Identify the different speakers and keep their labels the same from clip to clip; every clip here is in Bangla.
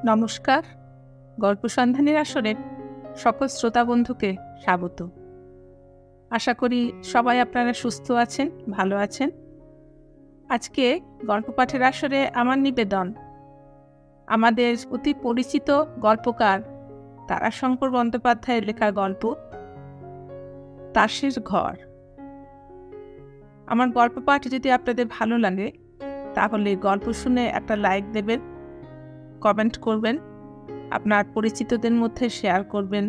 Speaker 1: নমস্কার, গল্প সন্ধানের আসরে সকল শ্রোতা বন্ধুকে স্বাগত। আশা করি সবাই আপনারা সুস্থ আছেন, ভালো আছেন। আজকে গল্প পাঠের আসরে আমার নিবেদন আমাদের অতি পরিচিত গল্পকার তারাশঙ্কর বন্দ্যোপাধ্যায়ের লেখা গল্প তাসের ঘর। আমার গল্প পাঠ যদি আপনাদের ভালো লাগে তাহলে গল্প শুনে একটা লাইক দেবেন, কমেন্ট করবেন, আপনার পরিচিতদের মধ্যে শেয়ার করবেন।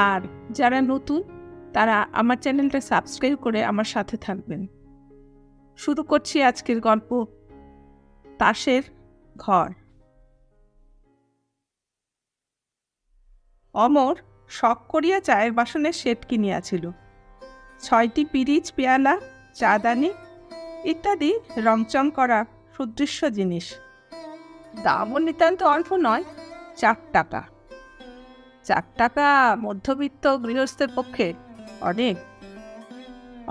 Speaker 1: আর যারা নতুন তারা আমার চ্যানেলটা সাবস্ক্রাইব করে আমার সাথে থাকবেন। শুরু করছি আজকের গল্প তাসের ঘর। অমর শখ করিয়া চায়ের বাসনের সেট কিনিয়াছিল। 6টি পিরিচ পেয়ালা, চাদানি ইত্যাদি রংচং করা সুদৃশ্য জিনিস। দামও নিতান্ত অল্প নয়, 4 টাকা। 4 টাকা মধ্যবিত্ত গৃহস্থের পক্ষে অনেক।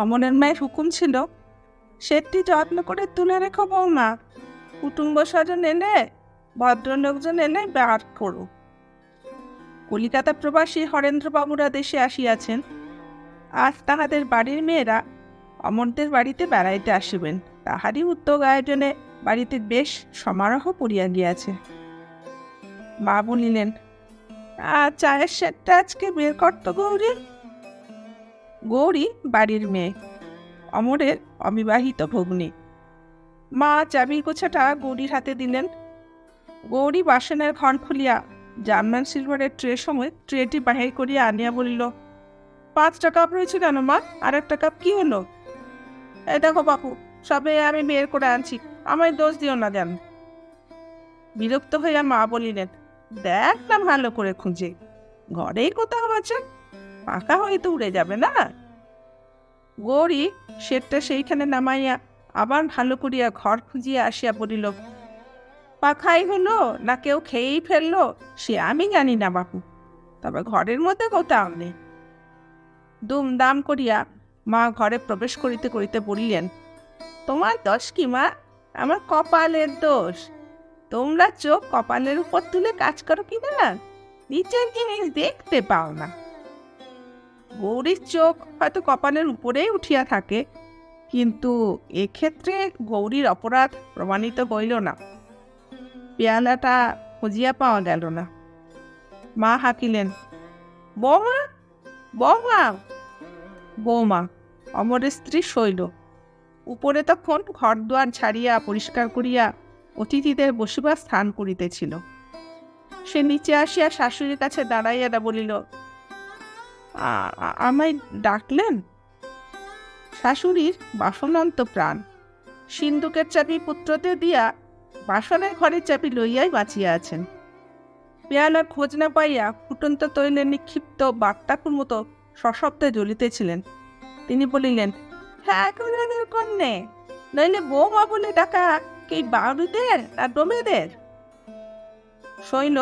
Speaker 1: অমরের মায়ের হুকুম ছিল, সেটটি যত্ন করে তুলে রেখো বৌমা, কুটুম্ব স্বজন এলে, ভদ্রলোকজন এলে বার করো। কলিকাতা প্রবাসী হরেন্দ্রবাবুরা দেশে আসিয়াছেন। আজ তাহাদের বাড়ির মেয়েরা অমরদের বাড়িতে বেড়াইতে আসিবেন। তাহারই উদ্যোগ আয়োজনে বাড়িতে বেশ সমারোহ পড়িয়া গিয়াছে। মা বলিলেন, চায়ের সেটটা আজকে বের করত গৌরী। গৌরী বাড়ির মেয়ে, অমরের অবিবাহিত ভগ্নী। মা চাবির গোছাটা গৌরীর হাতে দিলেন। গৌরী বাসনের ঘর খুলিয়া জার্মান সিলভারের ট্রে সময় ট্রেটি বাহির করিয়া আনিয়া বলিল, 5টা কাপ রয়েছে কেন মা? আর একটা কাপ কি হলো? এই দেখো বাপু, সবে আমি বের করে আনছি, আমায় দোষ দিও না যেন। বিরক্ত হইয়া মা বলিলেন, দেখ না ভালো করে খুঁজে, ঘরেই কোথাও আছে, পাকা হয়তো উড়ে যাবে না। গৌরী সেটটা সেইখানে নামাইয়া আবার ভালো করিয়া ঘর খুঁজিয়া আসিয়া বলিল, পাখাই হলো না কেউ খেয়েই ফেললো সে আমি জানি না বাপু, তবে ঘরের মধ্যে কোথাও নেই। দুমদাম করিয়া মা ঘরে প্রবেশ করিতে করিতে বলিলেন, তোমার দোষ কি মা? আমার কপালের দোষ। তোমরা চোখ কপালের উপর তুলে কাজ করো কি না, নিচের জিনিস দেখতে পাও না। গৌরীর চোখ হয়তো কপালের উপরেই উঠিয়া থাকে, কিন্তু এক্ষেত্রে গৌরীর অপরাধ প্রমাণিত হইল না। পেয়ালাটা খুঁজিয়া পাওয়া গেল না। মা হাঁকিলেন, বৌমা, বৌমা। বৌমা অমরের স্ত্রী শৈল। উপরে তখন ঘর দুয়ার ঝাড়িয়া পরিষ্কার করিয়া অতিথিদের বসিবার স্থান করিতেছিল। সে নিচে আসিয়া শাশুড়ির কাছে দাঁড়াইয়া বলিল, আমায় ডাকলেন? শাশুড়ির বাসনন্ত প্রাণ। সিন্দুকের চাবি পুত্রতে দিয়া বাসনের ঘরের চাবি লইয়াই বাঁচিয়া আছেন। পেয়ালার খোঁজ না পাইয়া ফুটন্ত তৈলে নিক্ষিপ্ত বার্তাকুর মতো সশব্দে জ্বলিতেছিলেন। তিনি বলিলেন, হ্যাঁ কন্যে, নইলে বৌমা বলে ডাকা কি বাউরিদের আর ডোমেদের? শৈল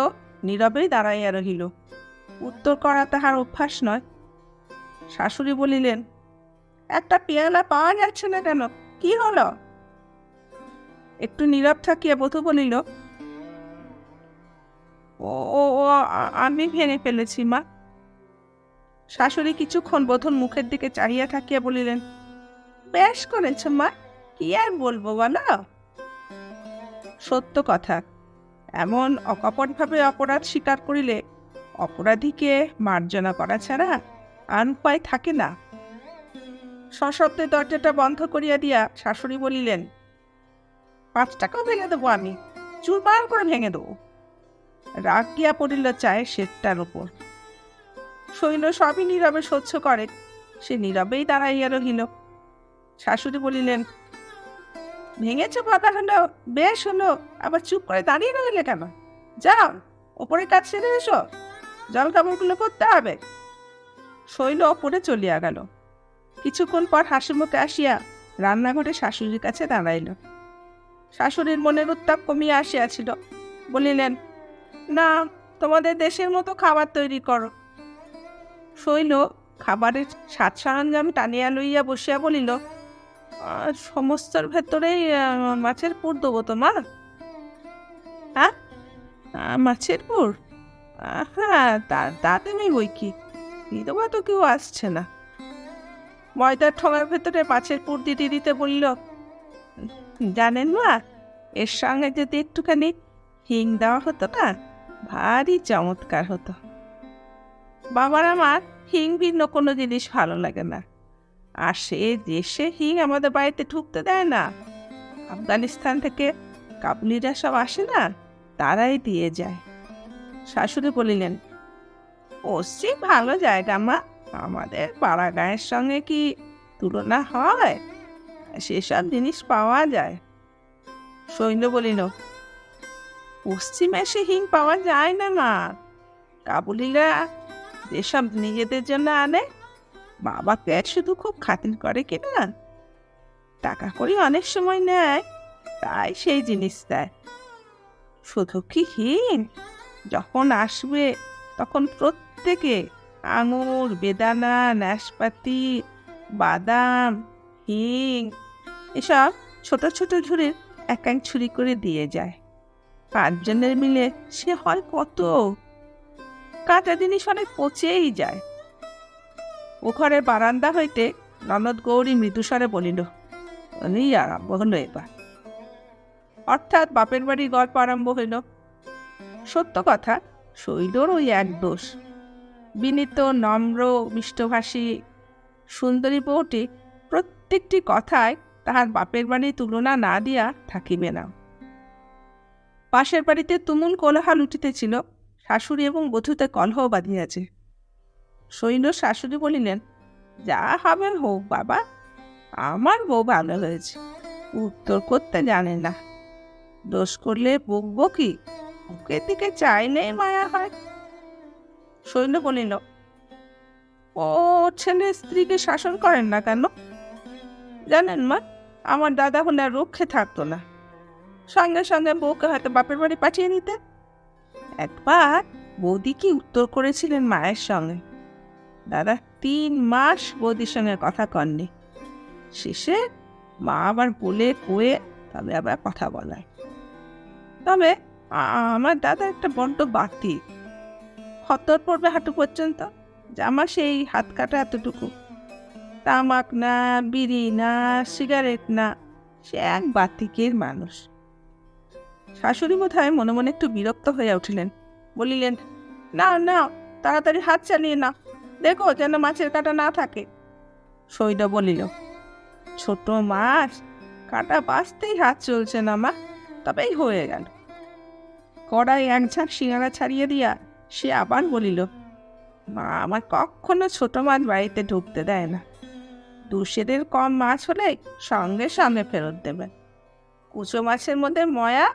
Speaker 1: নীরবেই দাঁড়াইয়া রহিল। উত্তর করা তাহার অভ্যাস নয়। শাশুড়ি বলিলেন, একটা পেয়ালা পাওয়া যাচ্ছে না কেন, কি হলো? একটু নীরব থাকিয়া বধূ বলিল, ও আমি ভেঙে ফেলেছি মা। শাশুড়ি কিছুক্ষণ বধূর মুখের দিকে চাহিয়া থাকিয়া বলিলেন, বেশ করেছ মা, কি আর বলবো বলো। সত্য কথা, এমন অকপটভাবে অপরাধ স্বীকার করিলে অপরাধীকে মার্জনা করা ছাড়া আর উপায় থাকে না। সশব্দে দরজাটা বন্ধ করিয়া দিয়া শাশুড়ি বলিলেন, 5 টাকাও ভেঙে দেবো আমি, চুরমার করে ভেঙে দেবো। রাগ গিয়া পড়িল চায়ের সেটটার উপর। শৈল সবই নীরবে সহ্য করে, সে নীরবেই দাঁড়াইয়া রহিল। শাশুড়ি বলিলেন, ভেঙেছ কথা হলো, বেশ হলো, আবার চুপ করে দাঁড়িয়ে রইলে কেন? যাও ওপরে কাজ সেরে এসো, জল কাপড়গুলো করতে হবে। শৈল ওপরে চলিয়া গেল। কিছুক্ষণ পর হাসি মুখে আসিয়া রান্নাঘরে শাশুড়ির কাছে দাঁড়াইল। শাশুড়ির মনের উত্তাপ কমিয়া আসিয়াছিল। বলিলেন, না, তোমাদের দেশের মতো খাবার তৈরি করো। শৈল খাবারের সাজ সরঞ্জাম টানিয়া লইয়া বসিয়া বলিল, সমস্তর ভেতরেই মাছের পুর দেবো তো মা। হ্যাঁ, মাছের পুর? হ্যাঁ, তা তুমি বই কি বিধবা তো কেউ আসছে না। ময়দার ঠোঙার ভেতরে মাছের পুর দিতে দিতে বলল, জানেন মা, এর সঙ্গে যদি একটুখানি হিং দেওয়া হতো না, ভারী চমৎকার হতো। বাবার আমার হিং ভিন্ন কোনো জিনিস ভালো লাগে না, আর সে দেশে হিং আমাদের বাড়িতে ঢুকতে দেয় না। আফগানিস্তান থেকে কাবুলিরা সব আসে না, তারাই দিয়ে যায়। শাশুড়ি বলিলেন, পশ্চিম ভালো জায়গা মা, আমাদের পাড়া গাঁয়ের সঙ্গে কি তুলনা হয়? সেসব জিনিস পাওয়া যায়। সৈন্য বলিল, পশ্চিমে সে হিং পাওয়া যায় না মা, কাবুলিরা যেসব নিজেদের জন্য আনে, বাবাকে শুধু খুব খাতির করে কিনা, টাকা করি অনেক সময় নেয়, তাই সেই জিনিস দেয়। শুধু কি হিং, যখন আসবে তখন প্রত্যেকে আঙুর, বেদানা, নাশপাতি, বাদাম, হিং এসব ছোট ছোট ঝুড়ির এক এক ছুরি করে দিয়ে যায়। 5 জনের মিলে সে হয় কত? কাঁচা জিনিস অনেক পচেই যায়। ও ঘরের বারান্দা হইতে ননদ গৌরী মৃদুস্বরে বলিল, এই আরম্ভ হলো এবার। অর্থাৎ বাপের বাড়ি গল্প আরম্ভ হইল। সত্য কথা, শৈলর ওই এক দোষ, বিনীত, নম্র, মিষ্টভাষী সুন্দরী বউটি প্রত্যেকটি কথায় তাহার বাপের বাড়ির তুলনা না দিয়া থাকিবে না। পাশের বাড়িতে তুমুল কোলাহল উঠিতেছিল, শাশুড়ি এবং বধূতে কলহ বাঁধিয়াছে। শৈল শাশুড়ি বলিলেন, যা হবে হোক বাবা, আমার বউ ভালো হয়েছে, উত্তর করতে জানে না। দোষ করলে বকবো কি, মুখের দিকে চাইলেই মায়া হয়। শৈল বলিল, ও ছেলে স্ত্রীকে শাসন করেন না কেন? জানেন মা, আমার দাদা হলে আর রক্ষে থাকতো না, সঙ্গে সঙ্গে বউকে হয়তো বাপের বাড়ি পাঠিয়ে দিতে। একবার বৌদি কি উত্তর করেছিলেন মায়ের সঙ্গে, দাদা 3 মাস বৌদির সঙ্গে কথা কননি, শেষে মা আবার বলে কয়ে তবে আবার কথা বলায়। তবে আমার দাদা একটা বড্ড বাতি, খতর পড়বে হাঁটু পর্যন্ত, জামা সেই হাত কাটা এতটুকু, তামাক না, বিড়ি না, সিগারেট না, সে এক বাতিকের মানুষ। শাশুড়ি বোধহয় মনে মনে একটু বিরক্ত হয়ে উঠিলেন, বলিলেন, না না, তাড়াতাড়ি হাত চালিয়ে না, দেখো যেন মাছের কাঁটা না থাকে। শৈল বলিল, ছোট মাছ, কাঁটা বাঁচতেই হাত চলছে না মা, তবেই হয়ে গেল। কড়াই 1 ঝাঁক সিঙ্গারা ছাড়িয়ে দিয়া সে আবার বলিল, মা আমার কখনো ছোট মাছ বাড়িতে ঢুকতে দেয় না, 2 সেরের কম মাছ হলে সঙ্গে সঙ্গে ফেরত দেবে। কুচো মাছের মধ্যে ময়া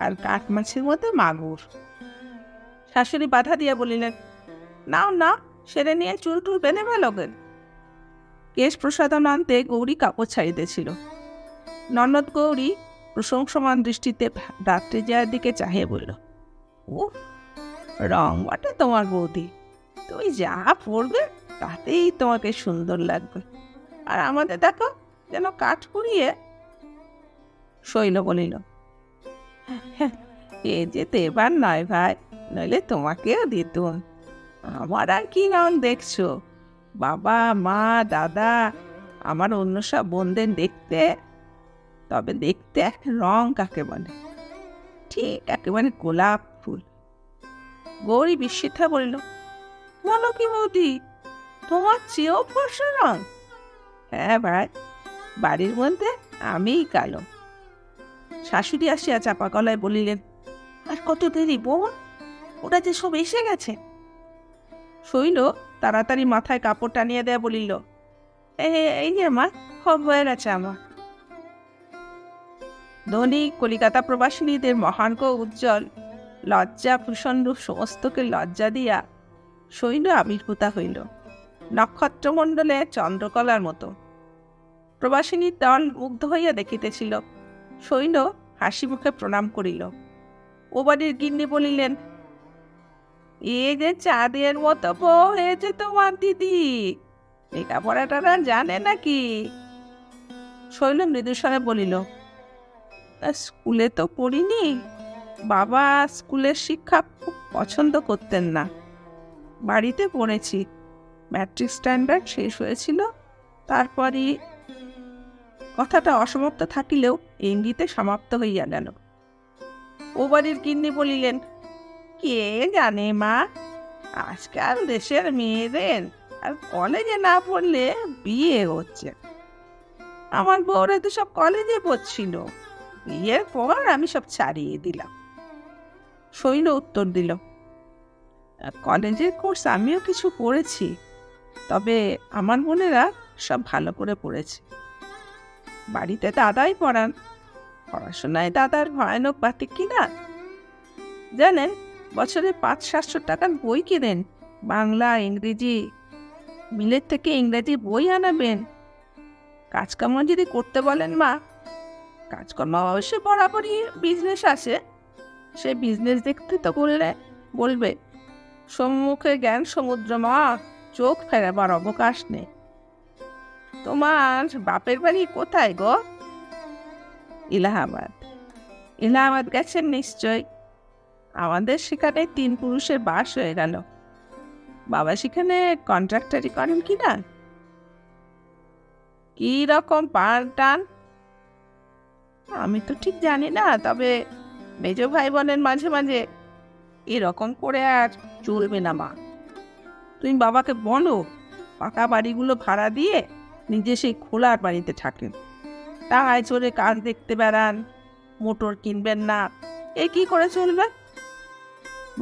Speaker 1: আর কাঠ মাছের মধ্যে মাগুর। শাশুড়ি বাধা দিয়া বলিলেন, নাও না, সেরে নিয়ে চুল টুল বেঁধে ফেলোগে। কেশ প্রসাদন আনতে গৌরী কাপড় ছাড়িতেছিল। ননদ গৌরী প্রশংসমান দৃষ্টিতে রাত্রি যার দিকে চাহিয়ে বলল, উফ, রং বটে তোমার বৌদি, তুমি যা পরবে তাতেই তোমাকে সুন্দর লাগবে, আর আমাদের দেখো যেন কাঠ পুড়িয়ে। শৈল বলিল, এ যেতে এবার নয় ভাই, নইলে তোমাকেও দিতুম। আমার আর কি রং দেখছো, বাবা, মা, দাদা, আমার অন্য সব বোনদের দেখতে, তবে দেখতে রং কাকে বলে, ঠিক একেবারে গোলাপ ফুল। গৌরী বিস্মিতা বলিল, বলো কি বৌদি, তোমার চেয়েও ফর্সা রং? হ্যাঁ ভাই, বাড়ির মধ্যে আমিই কালো। শাশুড়ি আসিয়া চাপা গলায় বলিলেন, আর কত দেরি বোন, ওরা যে সব এসে গেছে। শৈল তাড়াতাড়ি মাথায় কাপড় টানিয়ে দেয়া বলিল, এই যে মা, সব হয়ে গেছে আমার। ধনী কলিকাতা প্রবাসিনীদের মহার্ঘ উজ্জ্বল লজ্জা ভূষণ রূপ সমস্তকে লজ্জা দিয়া শৈল আবির্ভূতা হইল, নক্ষত্রমণ্ডলে চন্দ্রকলার মতো। প্রবাসিনীর দল মুগ্ধ হইয়া দেখিতেছিল। শৈল হাসি মুখে প্রণাম করিল। ও বাড়ির গিন্নি বলিলেন, এ যে চাঁদের মতো বউ হয়েছে তোমার দিদি, লেখাপড়াটা জানে নাকি? শৈল মৃদুস্বরে বলিল, স্কুলে তো পড়িনি। বাবা স্কুলের শিক্ষা খুব পছন্দ করতেন না। বাড়িতে পড়েছি। ম্যাট্রিক স্ট্যান্ডার্ড শেষ হয়েছিল, তারপরই। কথাটা অসমাপ্ত থাকিলেও ইঙ্গিতে সমাপ্ত হইয়া গেল। ও বাড়ির গিন্নি বলিলেন, কে জানে মা, আজকাল দেশের মেয়েদের আর কলেজে না পড়লে বিয়ে হচ্ছে। আমার বউরা তো সব কলেজে পড়ছিল, বিয়ের পর আমি সব ছাড়িয়ে দিলাম। শৈল উত্তর দিল, কলেজের কোর্স আমিও কিছু পড়েছি, তবে আমার বোনেরা সব ভালো করে পড়েছে। বাড়িতে দাদাই পড়ান। পড়াশোনায় দাদার ভয়ানক বাতিক কিনা জানেন, বছরে 500-700 টাকার বই কিনেন, বাংলা ইংরেজি। মিলের থেকে ইংরেজি বই আনাবেন। কাজকর্ম যদি করতে বলেন মা, কাজকর্ম অবশ্যই বরাবরই বিজনেস আছে, সে বিজনেস দেখতে তো বলবে, সম্মুখে জ্ঞান সমুদ্র মা, চোখ ফেরাবার অবকাশ নেই। তোমার বাপের বাড়ি কোথায় গো? ইলাহাবাদ। ইলাহাবাদ গেছেন নিশ্চয়। আমাদের সেখানে 3 পুরুষের বাস হয়ে গেল। বাবা সেখানে কন্ট্রাক্টারি করেন কিনা? কি রকম পান টান আমি তো ঠিক জানি না, তবে মেজ ভাই বোনের মাঝে মাঝে এরকম করে আর চলবে না মা। তুমি বাবাকে বলো পাকা বাড়িগুলো ভাড়া দিয়ে নিজে সেই খোলার বাড়িতে থাকেন। টাকায় চড়ে কাজ দেখতে বেড়ান, মোটর কিনবেন না, এ কি করে চলবে?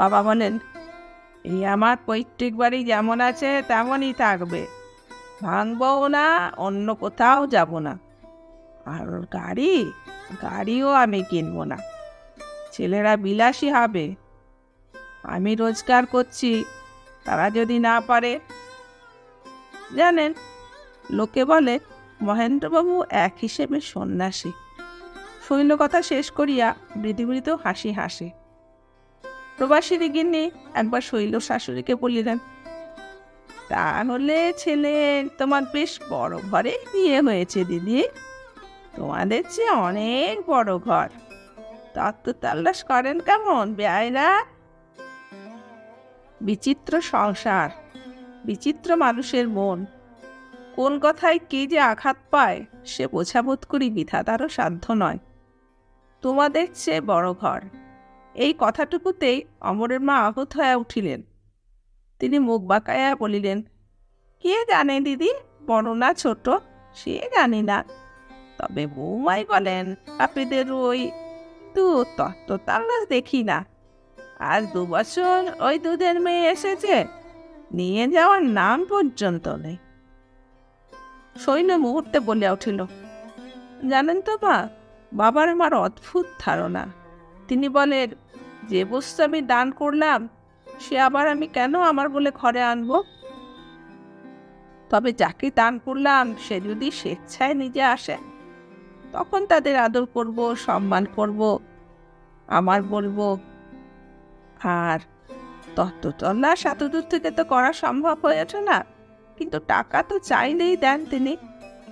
Speaker 1: বাবা বলেন, এই আমার পৈতৃক বাড়ি যেমন আছে তেমনই থাকবে, ভাঙবও না, অন্য কোথাও যাব না। আর গাড়িও আমি কিনবো না। ছেলেরা বিলাসী হবে, আমি রোজগার করছি, তারা যদি না পারে। জানেন, লোকে বলে মহেন্দ্রবাবু এক হিসেবে সন্ন্যাসী। শৈল কথা শেষ করিয়া মৃদু মৃদু হাসি হাসে। প্রবাসী গিন্নি একবার শৈল শাশুড়িকে বলিলেন, তাহলে ছেলে তোমার বেশ বড় ঘরে বিয়ে হয়েছে দিদি। তোমাদের চেয়ে অনেক বড় ঘর। তত্ত্ব তাল্লাশ করেন কেমন বেআইরা? বিচিত্র সংসার, বিচিত্র মানুষের মন, কোন কথায় কে যে আঘাত পায় সে বোঝাবোধ করি বিধাতারও সাধ্য নয়। তোমাদের চেয়ে বড় ঘর, এই কথাটুকুতেই অমরের মা আহত হয়ে উঠিলেন। তিনি মুখ বাঁকাইয়া বলিলেন, কে জানে দিদি, বড় না ছোট সে জানি না, তবে বৌমাই বলেন বাপেদের ওই তত্ত্ব তাল্লাশ দেখি না। আজ 2 বছর ওই দুধের মেয়ে এসেছে, নিয়ে যাওয়ার নাম পর্যন্ত নেই। শৈল মুহূর্তে বলিয়া উঠিল, জানেন তো মা, বাবার আমার অদ্ভুত ধারণা। তিনি বলেন, যে বস্তু আমি দান করলাম সে আবার আমি কেন আমার বলে ঘরে আনবো? তবে যাকে দান করলাম সে যদি স্বেচ্ছায় নিজে আসে, তখন তাদের আদর করব, সম্মান করব, আমার বলবো। আর তত্ত্বতল্লাশ এতদূর থেকে তো করা সম্ভব হয়ে ওঠে না, কিন্তু টাকা তো চাইলেই দেন তিনি,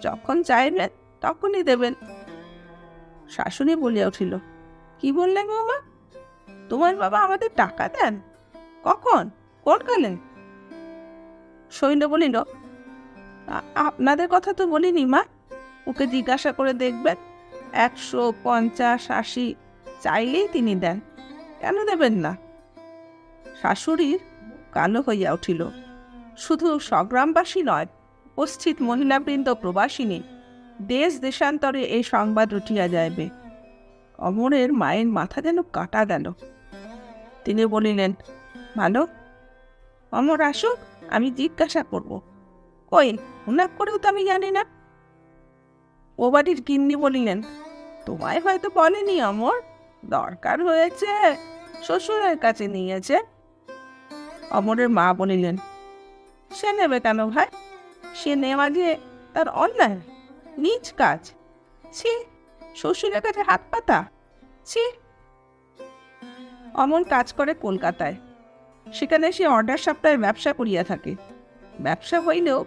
Speaker 1: যখন চাইবেন তখনই দেবেন। শাশুড়ি বলিয়া উঠিল, কি বললেন মামা? তোমার বাবা আমাদের টাকা দেন? কখন, কোন কালে? শৈল বলিল, আপনাদের কথা তো বলিনি মা, ওকে জিজ্ঞাসা করে দেখবেন। 100, 50, 80 চাইলেই তিনি দেন, কেন দেবেন না? শাশুড়ির কালো হইয়া উঠিল। শুধু স্বগ্রামবাসী নয়, উপস্থিত মহিলাবৃন্দ প্রবাসিনী, দেশ দেশান্তরে এই সংবাদ উঠিয়া যাইবে। অমরের মায়ের মাথা যেন কাটা গেল। তিনি বলিলেন, ভালো, অমর আসুক, আমি জিজ্ঞাসা করব। কই, হুনাক করেও তো আমি জানি না। ও বাড়ির গিন্নি বলিলেন, তোমায় হয়তো বলেনি অমর, দরকার হয়েছে শ্বশুরের কাছে নিয়েছে। অমরের মা বলিলেন, সে নেবে কেন ভাই? সে নেওয়া যে তার অন্যায়, নিজ কাজ। ছি, শ্বশুরের কাছে হাত পাতা, ছি। অমর কাজ করে কলকাতায়, সেখানে সে অর্ডার সপ্তাহে ব্যবসা করিয়া থাকে। ব্যবসা হইলেও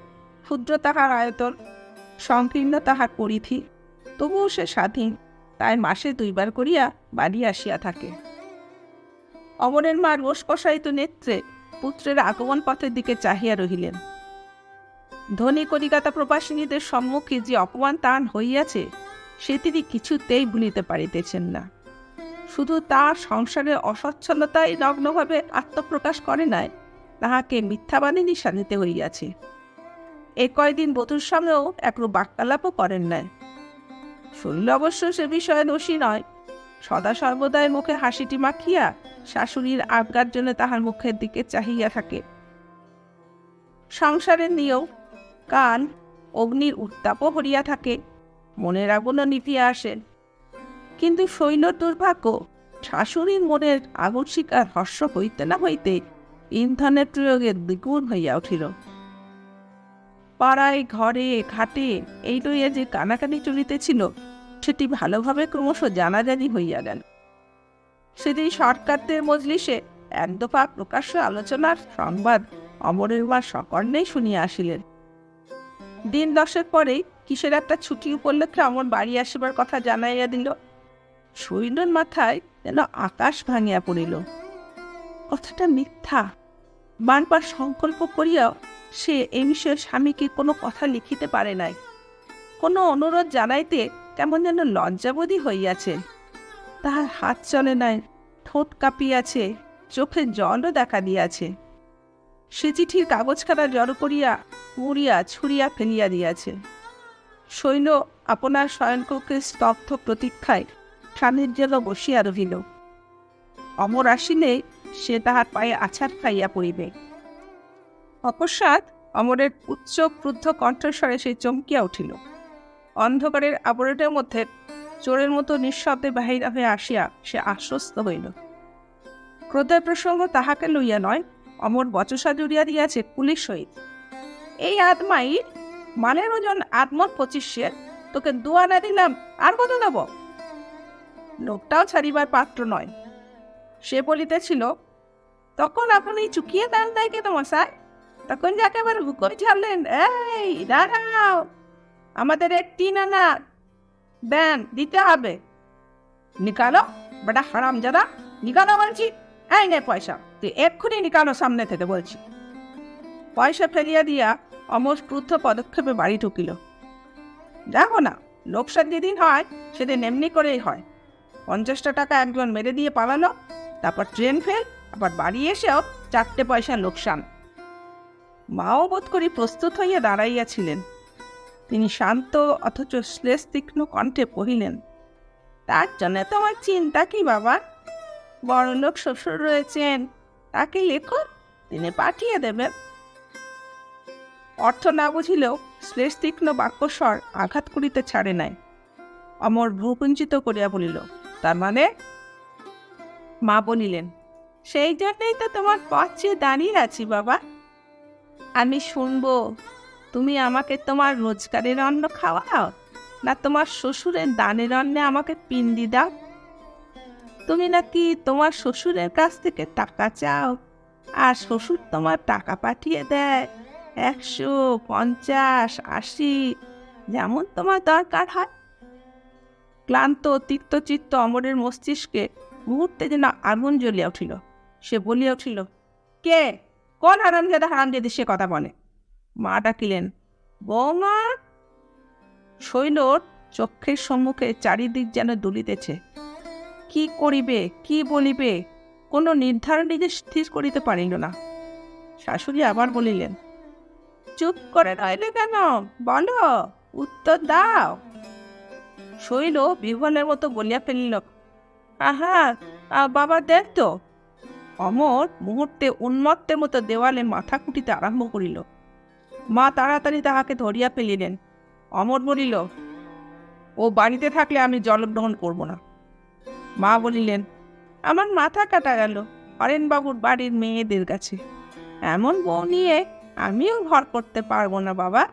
Speaker 1: ক্ষুদ্র তাহার আয়তন, সংকীর্ণ তাহার পরিধি। তবুও সে স্বাধীন, তাই মাসে 2 বার করিয়া বাড়ি আসিয়া থাকে। অমরের মা রোষ কষায়িত নেত্রে পুত্রের আগমন পথের দিকে চাহিয়া রহিলেন। ধনী কলিকাতা প্রবাসিনীদের সম্মুখে যে অপমান তান হইয়াছে, সে তিনি কিছুতেই ভুলিতে পারিতেছেন না। শুধু তার সংসারের অসচ্ছলতাই নগ্নভাবে আত্মপ্রকাশ করে নাই, তাহাকে মিথ্যাবাদিনী সাজিতে হইয়াছে। এ কয়দিন বধূর সামনেও একরূপ বাক্যালাপও করেন নাই। শৈল অবশ্য সে বিষয়ে দোষী নয়। সদা সর্বদাই মুখে হাসিটি মাখিয়া শাশুড়ির আজ্ঞার জন্য তাহার মুখের দিকে চাহিয়া থাকে। সংসারের নিয়েও কাল অগ্নির উত্তাপও হরিয়া থাকে, মনের আগুনও নিভিয়া আসে। কিন্তু শৈলর দুর্ভাগ্য, শাশুড়ির মনের আগুন শিকার হর্ষ হইতে না হইতে ইন্ধনের প্রয়োগের দ্বিগুণ হইয়া উঠিল। পাড়ায় ঘরে ঘাটে এই লইয়া যে কানাকানি চলিতেছিল, সেটি ভালোভাবে ক্রমশ জানাজানি হইয়া গেল। সেদিন সরকারদের মজলিসে এক দফা প্রকাশ্য আলোচনার সংবাদ অমরের মা সকর্ণেই শুনিয়া আসিলেন। দিন 10 পরেই কিসের একটা ছুটি উপলক্ষে অমর বাড়ি আসিবার কথা জানাইয়া দিল। শৈলের মাথায় যেন আকাশ ভাঙিয়া পড়িল। কথাটা মিথ্যা। বারবার সংকল্প করিয়াও সে এ বিষয়ে স্বামীকে কোনো কথা লিখিতে পারে নাই। কোনো অনুরোধ জানাইতে কেমন যেন লজ্জাবোধই হইয়াছে। তাহার হাত চলে নাই, ঠোঁট কাঁপিয়াছে, চোখে জলও দেখা দিয়াছে। সে চিঠির কাগজখানা জড়ো করিয়া মুড়িয়া ছুঁড়িয়া ফেলিয়া দিয়াছে। শৈল আপনার শয়নকক্ষে স্তব্ধ প্রতীক্ষায় খানির যেন বসিয়া রহিল। অমর আসিলে সে তাহার পায়ে আছাড় খাইয়া পড়িবে। অকস্মাৎ অমরের উচ্চ ক্রুদ্ধ কণ্ঠস্বরে সে চমকিয়া উঠিল। অন্ধকারের আবরণের মধ্যে চোরের মতো নিঃশব্দে বাহির হয়ে আসিয়া সে আশ্বস্ত হইল। ক্রোধের প্রসঙ্গ তাহাকে লইয়া নয়, অমর বচসা জুড়িয়া দিয়াছে পুলিশ সহিত। এই আদমাইর মানের ওজন 8 মণ 25, তোকে 2 আনা দিলাম, আর কত দেব? লোকটাও ছাড়িবার পাত্র নয়। সে বলিতেছিল, তখন আপনি চুকিয়ে দেন নাই কেন মশাই? তখন যাকে আবার হুকুম ছাড়লেন, এই দাঁড়াও, আমাদের 3 আনা দেন, দিতে হবে। নিকালো বেটা হারাম জাদা, নিকালো বলছি। এই নে পয়সা, তুই এক্ষুনি নিকালো সামনে থেকে বলছি। পয়সা ফেলিয়া দিয়া অমর ক্রুদ্ধ পদক্ষেপে বাড়ি ঢুকিল। দেখো না, লোকসান যেদিন হয় সেদিন এমনি করেই হয়। 50টা টাকা একজন মেরে দিয়ে পালালো, তারপর ট্রেন ফেল, আবার বাড়ি এসেও 4টে পয়সা লোকসান। মাও বোধ করি প্রস্তুত হইয়া দাঁড়াইয়াছিলেন। তিনি শান্ত অথচ শ্লেষ তীক্ষ্ণ কণ্ঠে কহিলেন, তার জন্য তোমার চিন্তা কি বাবা? বড়লোক শ্বশুর রয়েছেন, তাকে লেখো, তিনি পাঠিয়ে দেবেন। অর্থ না বুঝিলেও শ্লেষ তীক্ষ্ণ বাক্যস্বর আঘাত করিতে ছাড়ে নাই। অমর ভ্রুকুঞ্চিত করিয়া বলিল, তার মানে? মা বলিলেন, সেই জন্যই তো তোমার পথ চেয়ে দাঁড়িয়ে আছি বাবা। আমি শুনবো তুমি আমাকে তোমার রোজগারের অন্ন খাওয়াও, না তোমার শ্বশুরের দানের অন্নে আমাকে পিণ্ডি দাও। তুমি নাকি তোমার শ্বশুরের কাছ থেকে টাকা চাও, আর শ্বশুর তোমার টাকা পাঠিয়ে দেয় 100, 50, 80, যেমন তোমার দরকার হয়। ক্লান্ত তিক্তচিত্ত অমরের মস্তিষ্কে মুহূর্তে যেন আগুন জ্বলিয়া উঠিল। সে বলিয়া উঠিল, কে, কোন হারামজাদা সে কথা বলে? মা ডাকিলেন, বৌমা। শৈলর চক্ষের সম্মুখে চারিদিক যেন দুলিতেছে। কি করিবে, কি বলিবে, কোনো নির্ধারণ নিজে স্থির করিতে পারিল না। শাশুড়ি আবার বলিলেন, চুপ করে রইলে কেন, বলো, উত্তর দাও। শৈল বিহ্বলের মতো বলিয়া ফেলিল, আহা বাবা দেখ তো। অমর মুহূর্তে উন্মত্তের মতো দেওয়ালে মাথা কুটিতে আরম্ভ করিল। মা তাড়াতাড়ি তাহাকে ধরিয়া ফেলিলেন। অমর বলিল, ও বাড়িতে থাকলে আমি জলগ্রহণ করব না। মা বলিলেন, আমার মাথা কাটা গেল হরেনবাবুর বাড়ির মেয়েদের কাছে। এমন বউ নিয়ে আমিও ঘর করতে পারবো না বাবা।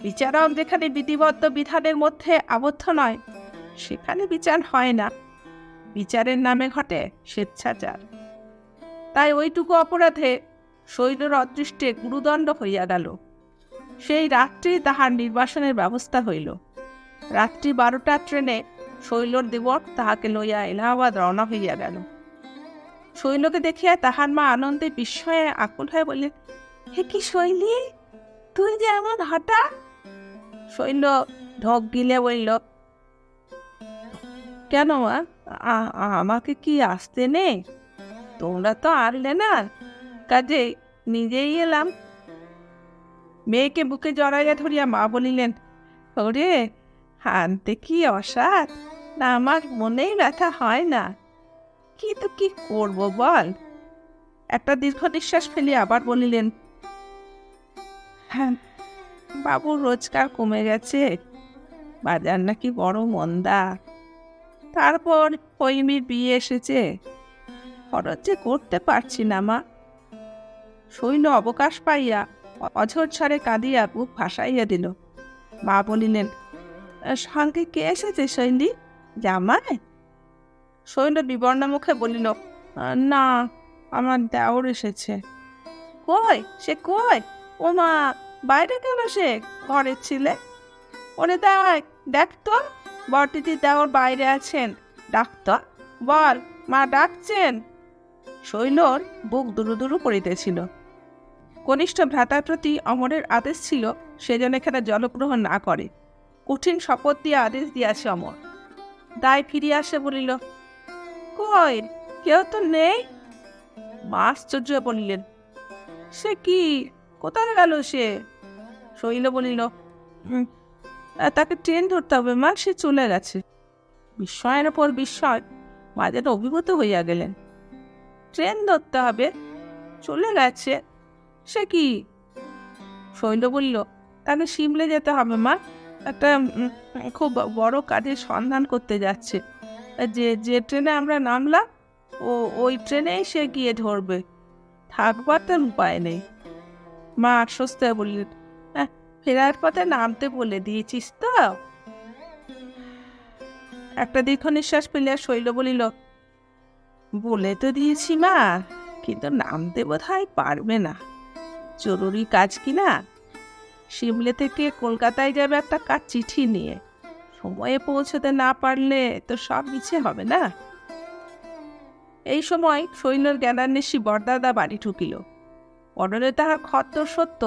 Speaker 1: বিচারক যেখানে বিধিবদ্ধ বিধানের মধ্যে আবদ্ধ নয়, সেখানে বিচার হয় না। বিচারের নামে ঘটে স্বেচ্ছাচার। তাই ওইটুকু অপরাধে শৈলের অদৃষ্টে গুরুদণ্ড হইয়া গেল। সেই রাত্রি তাহার নির্বাসনের ব্যবস্থা হইল। রাত্রি 12টার ট্রেনে শৈলর দেবর তাহাকে লইয়া এলাহাবাদ রওনা হইয়া গেল। শৈলকে দেখিয়া তাহার মা আনন্দে বিস্ময়ে আকুল হয়ে বললেন, হে কি শৈলী, তুই যে এমন হঠাৎ? শৈল ঢোক গিলে বলল, কেন মা, আমাকে কি আসতে নেই? তোমরা তো আনলে না, কাজে নিজেই এলাম। মেয়েকে বুকে জড়াইয়া ধরিয়া মা বলিলেন, ওরে আনতে কি অসাধ, না আমার মনেই ব্যথা হয় না, কিন্তু কি করব বল। একটা দীর্ঘ নিঃশ্বাস ফেলিয়া আবার বলিলেন, হ্যাঁ বাবুর রোজগার কমে গেছে, বাজার নাকি বড় মন্দা, তারপর হৈমির বিয়ে এসেছে, খরচ যে করতে পারছি না মা। শৈল অবকাশ পাইয়া অঝোর ছাড়ে কাঁদিয়া বুক ভাসাইয়া দিল। মা বলিলেন, সঙ্গে কে এসেছে শৈলী, জামাই? শৈল বিবর্ণ মুখে বলিল, না, আমার দেওর এসেছে। কই সে কই? ও মা, বাইরে কেন সে, ঘরের ছিলে? ওরে দেখ, দেখ তো বড়দিদি দেওর বাইরে আছেন, ডাকতো, বল মা ডাকছেন। শৈলর বুক দুরু দুরু করিতেছিল। কনিষ্ঠ ভ্রাতার প্রতি অমরের আদেশ ছিল সে যেন এখানে জলগ্রহণ না করে। কঠিন শপথ দিয়ে আদেশ দিয়াছে অমর। দায় ফিরিয়া আসে বলিল, কই কেউ তো নেই। মা আশ্চর্য বলিলেন, সে কি, কোথায় গেল সে? শৈল বলিল, তাকে ট্রেন ধরতে হবে মা, সে চলে গেছে। বিস্ময়ের ওপর বিস্ময়, মা যেন অভিভূত হইয়া গেলেন। ট্রেন ধরতে হবে, চলে গেছে, সে কি? শৈল বলিল, তাকে সিমলে যেতে হবে মা, একটা খুব বড় কাজের সন্ধান করতে যাচ্ছে। যে যে ট্রেনে আমরা নামলাম ওই ট্রেনেই সে গিয়ে ধরবে, থাকবার তার উপায় নেই। মা আশ্বস্ত হয়ে বললেন, ফেরার পথে নামতে বলে দিয়েছিস তো? একটা দীর্ঘ নিঃশ্বাস ফেলিয়া শৈল বলিল, বলে তো দিয়েছি মা, কিন্তু নামতে বোধহয় পারবে না, জরুরি কাজ কিনা। সিমলে থেকে কলকাতায় যাবে একটা কাজ চিঠি নিয়ে, সময়ে পৌঁছতে না পারলে তো সব মিছে হবে না। এই সময় শৈলর জ্ঞানান্বেষী বরদাদা বাড়ি ঢুকিল। পরনে তাহার খদ্দর সত্য,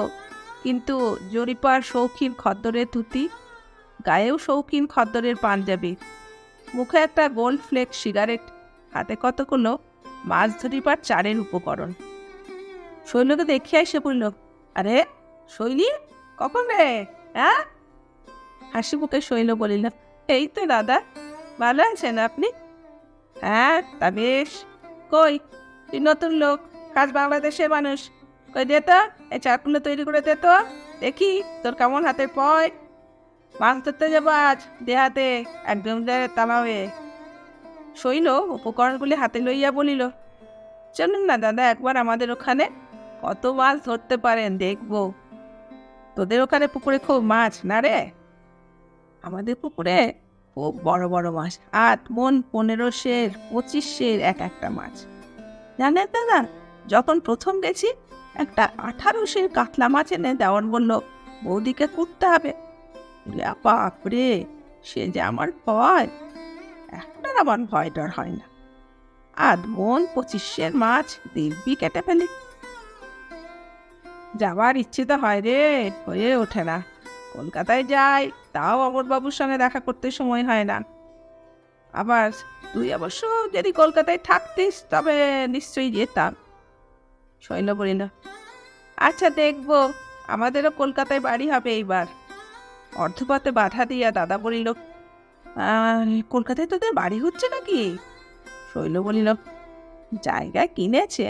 Speaker 1: কিন্তু জরিপার শৌখিন খদ্দরের ধুতি, গায়েও শৌখিন খদ্দরের পাঞ্জাবি, মুখে একটা গোল্ড ফ্লেক সিগারেট, হাতে কতগুলো মাছ ধরিবার চারের উপকরণ। শৈলকে দেখিয়া এসে বলল, আরে শৈলী, কখন রে? হ্যাঁ? হাসি মুখে শৈল বলিল, এই তো দাদা, ভালো আছেন আপনি? হ্যাঁ তা বেশ। কই তুই নতুন লোক, কাজ বাংলাদেশের মানুষ, কই দে তো এই চারগুলো তৈরি করে দে তো দেখি তোর কেমন হাতের পয়। মাছ ধরতে যাবো আজ দেহাতে, একদম তালাবে। শৈল উপকরণগুলি হাতে লইয়া বলিল, চলুন না দাদা একবার আমাদের ওখানে, কত মাছ ধরতে পারেন দেখবো। তোদের ওখানে পুকুরে খুব মাছ না রে? আমাদের পুকুরে খুব বড় বড় মাছ, 8 মণ 15 সের 25 সের এক একটা মাছ। জানেন দাদা, যখন প্রথম গেছি একটা 18 সের কাতলা মাছ এনে দেওয়ান বলল, বৌদিকে কুটতে হবে। বাপরে, সে যে আমার ভয়, এখন আর আমার ভয় ডর হয় না। 8 মণ 25 সের মাছ দিব্যি কেটে ফেলি। যাবার ইচ্ছে তো হয় রে, হয়ে ওঠে না। কলকাতায় যাই, তাও অমরবাবুর সঙ্গে দেখা করতে সময় হয় না। আবার তুই অবশ্য যদি কলকাতায় থাকতিস তবে নিশ্চয়ই যেতাম। শৈল বলিল, আচ্ছা দেখবো, আমাদেরও কলকাতায় বাড়ি হবে এইবার। অর্ধপথে বাধা দিয়া দাদা বলিল, কলকাতায় তোদের বাড়ি হচ্ছে নাকি? শৈল বলিল, জায়গা কিনেছে,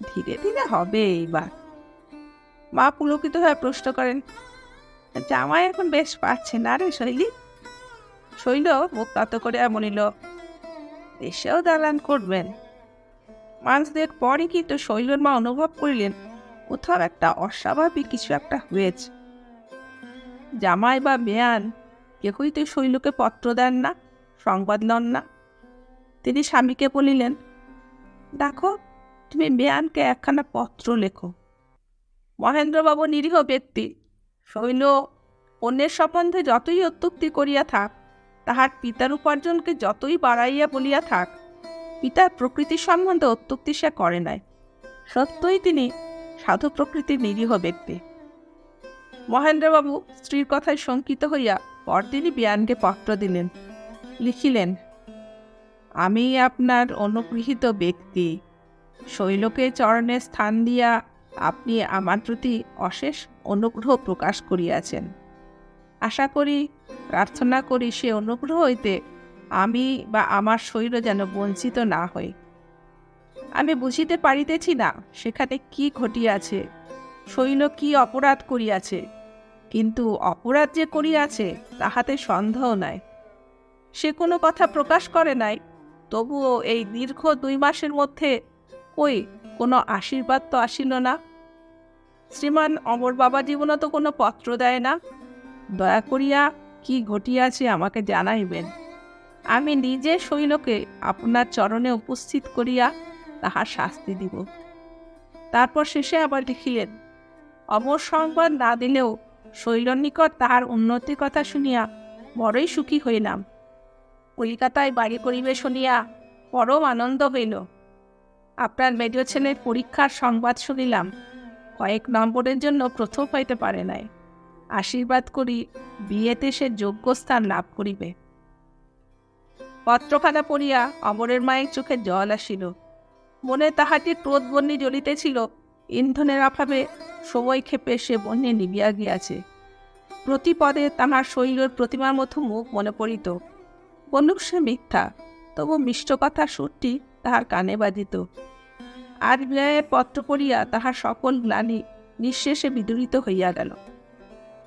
Speaker 1: ধীরে ধীরে হবে এইবার। মা পুলকিত হয়ে প্রশ্ন করেন, জামাই এখন বেশ পাচ্ছে না রে শৈলী? শৈল মুখ নত করে বলিল, দেশেও দালান করবেন। মাস 2 পরই কিন্তু শৈলর মা অনুভব করিলেন কোথাও একটা অস্বাভাবিক কিছু একটা হয়েছে। জামাই বা বেয়ান কেউই তো শৈলকে পত্র দেন না, সংবাদ লন না। তিনি স্বামীকে বলিলেন, দেখো তুমি বেয়ানকে একখানা পত্র লেখো। মহেন্দ্রবাবু নিরীহ ব্যক্তি, শৈল অন্যের সম্বন্ধে যতই অত্যুক্তি করিয়া থাক, তাহার পিতার উপার্জনকে যতই বাড়াইয়া বলিয়া থাক, পিতার প্রকৃতি সম্বন্ধে অত্যুক্তি সে করে নাই। সত্যই তিনি সাধু প্রকৃতির নিরীহ ব্যক্তি। মহেন্দ্রবাবু স্ত্রীর কথায় শঙ্কিত হইয়া পরদিনই বিয়ানকে পত্র দিলেন। লিখিলেন, আমি আপনার অনুগৃহীত ব্যক্তি। শৈলকে চরণে স্থান দিয়া আপনি আমার প্রতি অশেষ অনুগ্রহ প্রকাশ করিয়াছেন। আশা করি, প্রার্থনা করি, সে অনুগ্রহ হইতে আমি বা আমার শৈল যেন বঞ্চিত না হই। আমি বুঝিতে পারিতেছি না সেখানে কি ঘটিয়াছে, শৈল কি অপরাধ করিয়াছে, কিন্তু অপরাধ যে করিয়াছে তাহাতে সন্দেহ নাই। সে কোনো কথা প্রকাশ করে নাই, তবুও এই দীর্ঘ 2 মাসের মধ্যে কই কোনো আশীর্বাদ তো আসিল না। শ্রীমান অমর বাবা জীবনে তো কোনো পত্র দেয় না। দয়া করিয়া কি ঘটিয়াছে আমাকে জানাইবেন। আমি নিজে শৈলকে আপনার চরণে উপস্থিত করিয়া তাহার শাস্তি দিব। তারপর শেষে আবার লিখিলেন, অমর সংবাদ না দিলেও শৈলর নিকট তাহার উন্নতির কথা শুনিয়া বড়ই সুখী হইলাম। কলিকাতায় বাড়ি করিবে শুনিয়া পরম আনন্দ হইল। আপনার মেজো ছেলের পরীক্ষার সংবাদ শুনিলাম, কয়েক নম্বরের জন্য প্রথম হইতে পারে নাই। আশীর্বাদ করি বিয়েতে সে যোগ্য স্থান লাভ করিবে। পত্রখানা পড়িয়া অমরের মায়ের চোখে জল আসিল। মনে তাহাতে ক্রোধ বহ্নি জ্বলিতেছিল। ইন্ধনের অভাবে সময় ক্ষেপে সে বহ্নি নিবিয়া গিয়াছে। প্রতি পদে তাহার শৈলের প্রতিমার মতো মুখ মনে পড়িত। বলুক সে মিথ্যা, তবু মিষ্ট কথার সুরটি তাহার কানে বাজিত। আজ বিনয়ের পত্র পড়িয়া তাহার সকল গ্লানি নিঃশেষে বিদূরিত হইয়া গেল।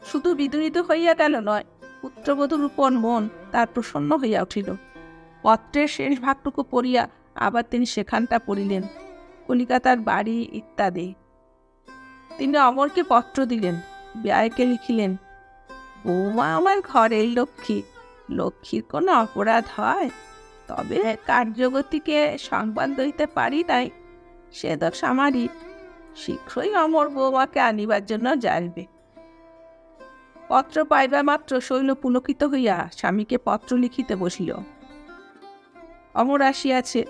Speaker 1: শুধু বিদূরিত হইয়া গেল নয়, পুত্রবধূর উপর মন তার প্রসন্ন হইয়া উঠিল। পত্রের শেষ ভাগটুকু পড়িয়া আবার তিনি সেখানটা পড়িলেন, কলিকাতার বাড়ি ইত্যাদি। তিনি অমরকে পত্র দিলেন। বিয়ায়কে লিখিলেন, বৌমা আমার ঘরের লক্ষ্মী, লক্ষ্মীর কোনো অপরাধ হয়? তবে কার্যগতিকে সংবাদ দিতে পারি নাই, সে দোষ আমারই। শীঘ্রই অমর বৌমাকে আনিবার জন্য যাইবে। পত্র পাইবা মাত্র শৈল পুলকিত হইয়া স্বামীকে পত্র লিখিতে বসিল। অমর আসিয়াছে,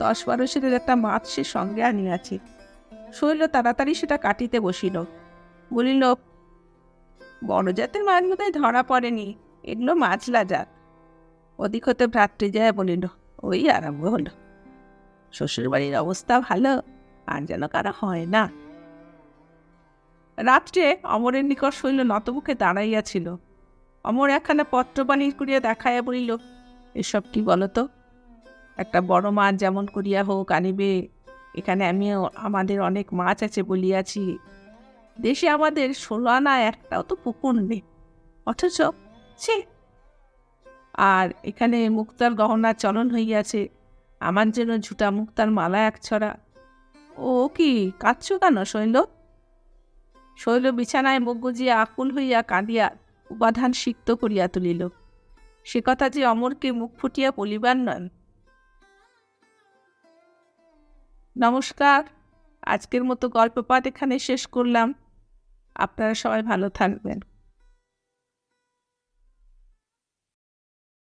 Speaker 1: 10-12 সেরের একটা মাছ সে সঙ্গে আনিয়াছে। শৈল তাড়াতাড়ি সেটা কাটিতে বসিল। বলিল, বড় জাতের মাছ বোধহয় ধরা পড়েনি, এগুলো মাছলা জাত। ওদিক হতে ভ্রাতৃজয়া বলিল, ওই আরম্ভ হলো। শ্বশুরবাড়ির অবস্থা ভালো, আর যেন কারা হয় না। রাত্রে অমরের নিকট শৈল নতমুখে দাঁড়াইয়াছিল। অমর একখানা পত্র বাণী করিয়া দেখাইয়া বলিল, এসব কি বলতো? একটা বড় মাছ যেমন করিয়া হোক আনিবে। এখানে আমিও আমাদের অনেক মাছ আছে বলিয়াছি। দেশে আমাদের 16 আনা একটাও তো পুকুর নেই, অথচ ছে। আর এখানে মুক্তার গহনার চলন হইয়াছে, আমার জন্য ঝুটা মুক্তার মালা 1 ছড়া। ও কি কাঁদছ কেন শৈল? শৈল বিছানায় মুখ গুজিয়া আকুল হইয়া কাঁদিয়া উপাধান সিক্ত করিয়া তুলিল। সে কথা যে অমরকে মুখ ফুটিয়া বলিবার নয়। নমস্কার, আজকের মতো গল্পপাঠ এখানে শেষ করলাম। আপনারা সবাই ভালো থাকবেন।